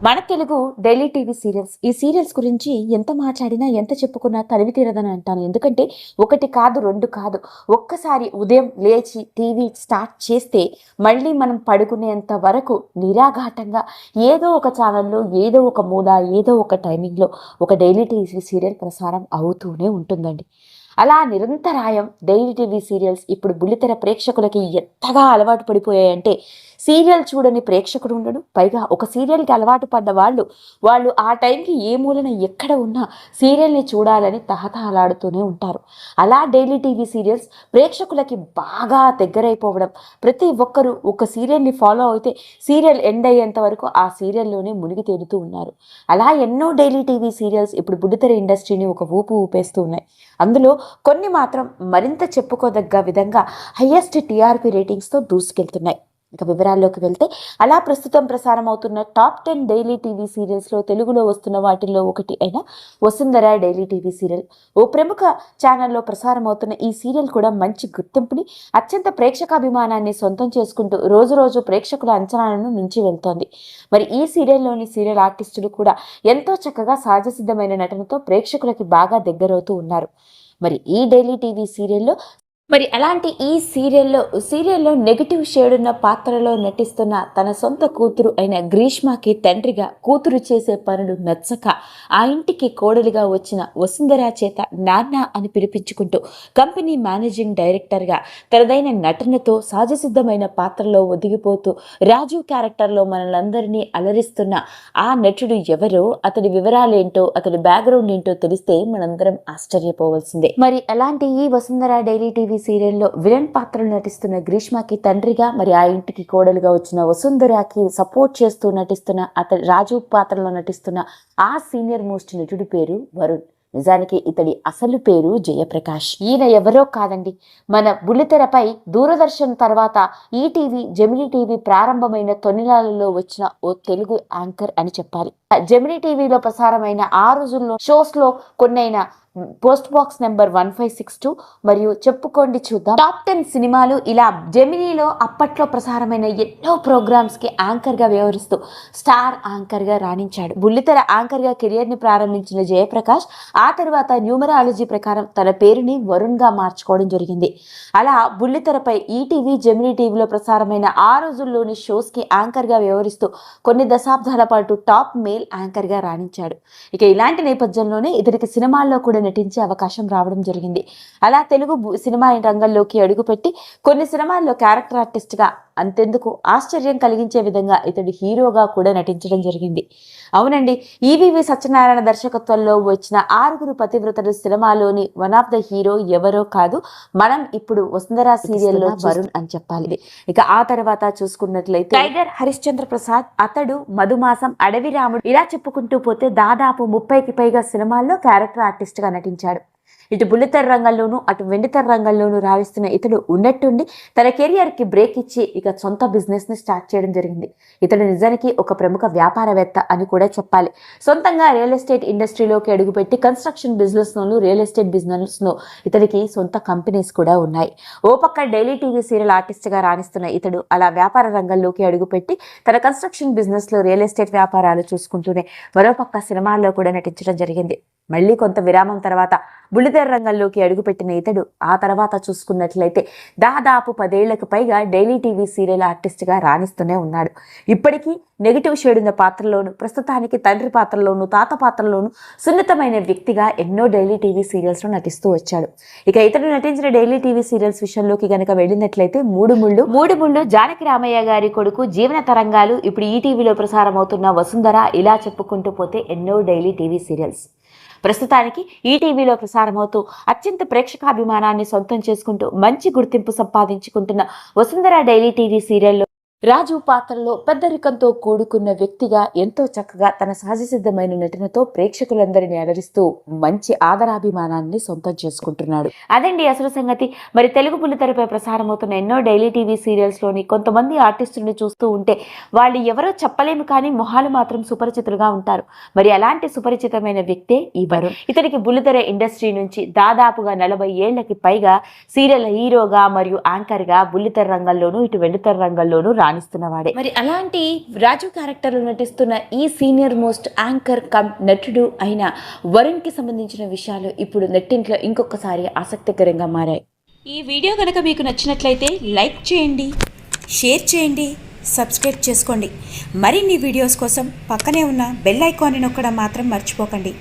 మన Telugu daily TV serials ఈ serials గురించి ఎంత మాట్లాడినా ఎంత చెప్పుకున్నా తనివి తీరదని అంటాను. ఎందుకంటే ఒకటి కాదు రెండు కాదు, ఒక్కసారి ఉదయం లేచి టీవీ స్టార్ట్ చేస్తే మళ్ళీ మనం పడుకునేంత వరకు నిరాఘాటంగా ఏదో ఒక ఛానల్లో ఏదో ఒక మూల ఏదో ఒక టైమింగ్లో ఒక డైలీ టీవీ సీరియల్ ప్రసారం అవుతూనే ఉంటుందండి. అలా నిరంతరాయం డైలీ టీవీ సీరియల్స్ ఇప్పుడు బుల్లితెర ప్రేక్షకులకి ఎంతగా అలవాటు పడిపోయాయంటే సీరియల్ చూడని ప్రేక్షకుడు ఉండడు. పైగా ఒక సీరియల్కి అలవాటు పడ్డ వాళ్ళు ఆ టైంకి ఏ మూలన ఎక్కడ ఉన్నా సీరియల్ని చూడాలని తహతహలాడుతూనే ఉంటారు. అలా డైలీ టీవీ సీరియల్స్ ప్రేక్షకులకి బాగా దగ్గరైపోవడం, ప్రతి ఒక్కరూ ఒక సీరియల్ని ఫాలో అయితే సీరియల్ ఎండ్ అయ్యేంత వరకు ఆ సీరియల్లోనే మునిగి తేలుతూ ఉన్నారు. అలా ఎన్నో డైలీ టీవీ సీరియల్స్ ఇప్పుడు బుల్లితెర ఇండస్ట్రీని ఒక ఊపు ఊపేస్తూ ఉన్నాయి. అందులో కొన్ని మాత్రం మరింత చెప్పుకోదగ్గ విధంగా హయ్యెస్ట్ టీఆర్పీ రేటింగ్స్తో దూసుకెళ్తున్నాయి. ఇక వివరాల్లోకి వెళ్తే అలా ప్రస్తుతం ప్రసారం అవుతున్న టాప్ 10 డైలీ టీవీ సీరియల్స్లో తెలుగులో వస్తున్న వాటిల్లో ఒకటి అయిన వసుంధర డైలీ టీవీ సీరియల్. ఓ ప్రముఖ ఛానల్లో ప్రసారం అవుతున్న ఈ సీరియల్ కూడా మంచి గుర్తింపుని, అత్యంత ప్రేక్షకాభిమానాన్ని సొంతం చేసుకుంటూ రోజు రోజు ప్రేక్షకుల అంచనాలను మించి వెళ్తోంది. మరి ఈ సీరియల్లోని సీరియల్ ఆర్టిస్టులు కూడా ఎంతో చక్కగా సహజసిద్ధమైన నటనతో ప్రేక్షకులకి బాగా దగ్గరవుతూ ఉన్నారు. మరి ఈ డైలీ టీవీ సీరియల్లో అలాంటి ఈ సీరియల్లో నెగిటివ్ షేడ్ ఉన్న పాత్రలో నటిస్తున్న తన సొంత కూతురు అయిన గ్రీష్మకి తండ్రిగా కూతురు చేసే పనులు నచ్చక ఆ ఇంటికి కోడలిగా వచ్చిన వసుంధర చేత నాన్న అని పిలిపించుకుంటూ కంపెనీ మేనేజింగ్ డైరెక్టర్గా తనదైన నటనతో సహజసిద్ధమైన పాత్రలో ఒదిగిపోతూ రాజు క్యారెక్టర్లో మనలందరినీ అలరిస్తున్న ఆ నటుడు ఎవరో, అతడి వివరాలేంటో, అతడి బ్యాక్గ్రౌండ్ ఏంటో తెలిస్తే మనందరం ఆశ్చర్యపోవాల్సిందే. మరి అలాంటి ఈ వసుంధర డైలీ టీవీ సీరియల్లో విలన్ పాత్రలు నటిస్తున్న గ్రీష్మకి తండ్రిగా, మరి ఆ ఇంటికి కోడలుగా వచ్చిన వసుంధరకి సపోర్ట్ చేస్తూ నటిస్తున్న అతడి రాజు పాత్రలో నటిస్తున్న ఆ సీనియర్ మోస్ట్ నటుడి పేరు వరుణ్. నిజానికి ఇతడి అసలు పేరు జయప్రకాష్. ఈయన ఎవరో కాదండి, మన బుల్లితెరపై దూరదర్శన్ తర్వాత ఈటీవీ, జెమినీ టీవీ ప్రారంభమైన తొలినాళ్లలో వచ్చిన ఓ తెలుగు యాంకర్ అని చెప్పాలి. జెమినీ టీవీలో ప్రసారమైన ఆ రోజుల్లో షోస్లో కొన్నైన పోస్ట్ బాక్స్ నెంబర్ 1562 మరియు చెప్పుకోండి చూద్దాం, టాప్ 10 సినిమాలు, ఇలా జెమినీలో అప్పట్లో ప్రసారమైన ఎన్నో ప్రోగ్రామ్స్కి యాంకర్గా వ్యవహరిస్తూ స్టార్ యాంకర్గా రాణించాడు. బుల్లితెర యాంకర్గా కెరియర్ని ప్రారంభించిన జయప్రకాష్ ఆ తర్వాత న్యూమరాలజీ ప్రకారం తన పేరుని వరుణ్గా మార్చుకోవడం జరిగింది. అలా బుల్లితెరపై ఈటీవీ, జెమినీ టీవీలో ప్రసారమైన ఆ రోజుల్లోని షోస్కి యాంకర్గా వ్యవహరిస్తూ కొన్ని దశాబ్దాల పాటు టాప్ మేల్ యాంకర్గా రాణించాడు. ఇక ఇలాంటి నేపథ్యంలోనే ఇతనికి సినిమాల్లో కూడా నటించే అవకాశం రావడం జరిగింది. అలా తెలుగు సినిమా రంగంలోకి అడుగుపెట్టి కొన్ని సినిమాల్లో క్యారెక్టర్ ఆర్టిస్ట్గా, అంతెందుకు ఆశ్చర్యం కలిగించే విధంగా ఇతడు హీరోగా కూడా నటించడం జరిగింది. అవునండి, ఈవీవి సత్యనారాయణ దర్శకత్వంలో వచ్చిన 6 పతివ్రతలు సినిమాలోని వన్ ఆఫ్ ద హీరో ఎవరో కాదు, మనం ఇప్పుడు వసుంధర సీరియల్లో వరుణ్ అని చెప్పాలి. ఇక ఆ తర్వాత చూసుకున్నట్లయితే టైగర్ హరిశ్చంద్ర ప్రసాద్, అతడు మధుమాసం, అడవి రాముడు, ఇలా చెప్పుకుంటూ పోతే దాదాపు 30కి పైగా సినిమాల్లో క్యారెక్టర్ ఆర్టిస్ట్ గా నటించాడు. ఇటు బుల్లితెర రంగంలోనూ అటు వెండితెర రంగంలోనూ రావిస్తున్న ఇతడు ఉన్నట్టుండి తన కెరియర్కి బ్రేక్ ఇచ్చి ఇక సొంత బిజినెస్ని స్టార్ట్ చేయడం జరిగింది. ఇతడు నిజానికి ఒక ప్రముఖ వ్యాపారవేత్త అని కూడా చెప్పాలి. సొంతంగా రియల్ ఎస్టేట్ ఇండస్ట్రీలోకి అడుగుపెట్టి కన్స్ట్రక్షన్ బిజినెస్లోనూ రియల్ ఎస్టేట్ బిజినెస్లో ఇతడికి సొంత కంపెనీస్ కూడా ఉన్నాయి. ఓ పక్క డైలీ టీవీ సీరియల్ ఆర్టిస్ట్గా రాణిస్తున్న ఇతడు అలా వ్యాపార రంగంలోకి అడుగుపెట్టి తన కన్స్ట్రక్షన్ బిజినెస్లో రియల్ ఎస్టేట్ వ్యాపారాలు చూసుకుంటూనే మరోపక్క సినిమాల్లో కూడా నటించడం జరిగింది. మళ్ళీ కొంత విరామం తర్వాత బుల్లితెర రంగంలోకి అడుగుపెట్టిన ఇతడు ఆ తర్వాత చూసుకున్నట్లయితే దాదాపు 10 ఏళ్లకు పైగా డైలీ టీవీ సీరియల్ ఆర్టిస్ట్గా రాణిస్తూనే ఉన్నాడు. ఇప్పటికీ నెగిటివ్ షేడ్ ఉన్న పాత్రలోను, ప్రస్తుతానికి తండ్రి పాత్రలోను, తాత పాత్రలోను సున్నితమైన వ్యక్తిగా ఎన్నో డైలీ టీవీ సీరియల్స్లో నటిస్తూ వచ్చాడు. ఇక ఇతడు నటించిన డైలీ టీవీ సీరియల్స్ విషయంలోకి గనక వెళ్ళినట్లయితే మూడు ముళ్ళు, జానకి రామయ్య గారి కొడుకు, జీవన తరంగాలు, ఇప్పుడు ఈటీవీలో ప్రసారం అవుతున్న వసుంధర, ఇలా చెప్పుకుంటూ పోతే ఎన్నో డైలీ టీవీ సీరియల్స్. ప్రస్తుతానికి ఈటీవీలో ప్రసారమవుతూ అత్యంత ప్రేక్షకాభిమానాన్ని సొంతం చేసుకుంటూ మంచి గుర్తింపు సంపాదించుకుంటున్న వసుంధర డైలీ టీవీ సీరియల్లో రాజు పాత్రలో పెద్దరికంతో కూడుకున్న వ్యక్తిగా ఎంతో చక్కగా తన సహజసిద్ధమైన నటనతో ప్రేక్షకులందరినీ అలరిస్తూ మంచి ఆదరాభిమానాన్ని సొంతం చేసుకుంటున్నాడు. అదండి అసలు సంగతి. మరి తెలుగు బుల్లితెరపై ప్రసారం అవుతున్న ఎన్నో డైలీ టీవీ సీరియల్స్లోని కొంతమంది ఆర్టిస్టులను చూస్తూ ఉంటే వాళ్ళు ఎవరో చెప్పలేము, కానీ మొహాలు మాత్రం సుపరిచితులుగా ఉంటారు. మరి అలాంటి సుపరిచితమైన వ్యక్తే ఈ వరుణ్. ఇతనికి బుల్లితెర ఇండస్ట్రీ నుంచి దాదాపుగా 40 ఏళ్లకి పైగా సీరియల్ హీరోగా మరియు యాంకర్గా బుల్లితెర రంగంలోనూ ఇటు వెండితెర రంగంలోనూ రాణిస్తున్నవాడే. మరి అలాంటి రాజు క్యారెక్టర్లో నటిస్తున్న ఈ సీనియర్ మోస్ట్ యాంకర్ కమ్ నటుడు అయిన వరుణ్కి సంబంధించిన విషయాలు ఇప్పుడు నెట్టింట్లో ఇంకొకసారి ఆసక్తికరంగా మారాయి. ఈ వీడియో కనుక మీకు నచ్చినట్లయితే లైక్ చేయండి, షేర్ చేయండి, సబ్స్క్రైబ్ చేసుకోండి. మరిన్ని వీడియోస్ కోసం పక్కనే ఉన్న బెల్ ఐకాన్ని నొక్కడం మాత్రం మర్చిపోకండి.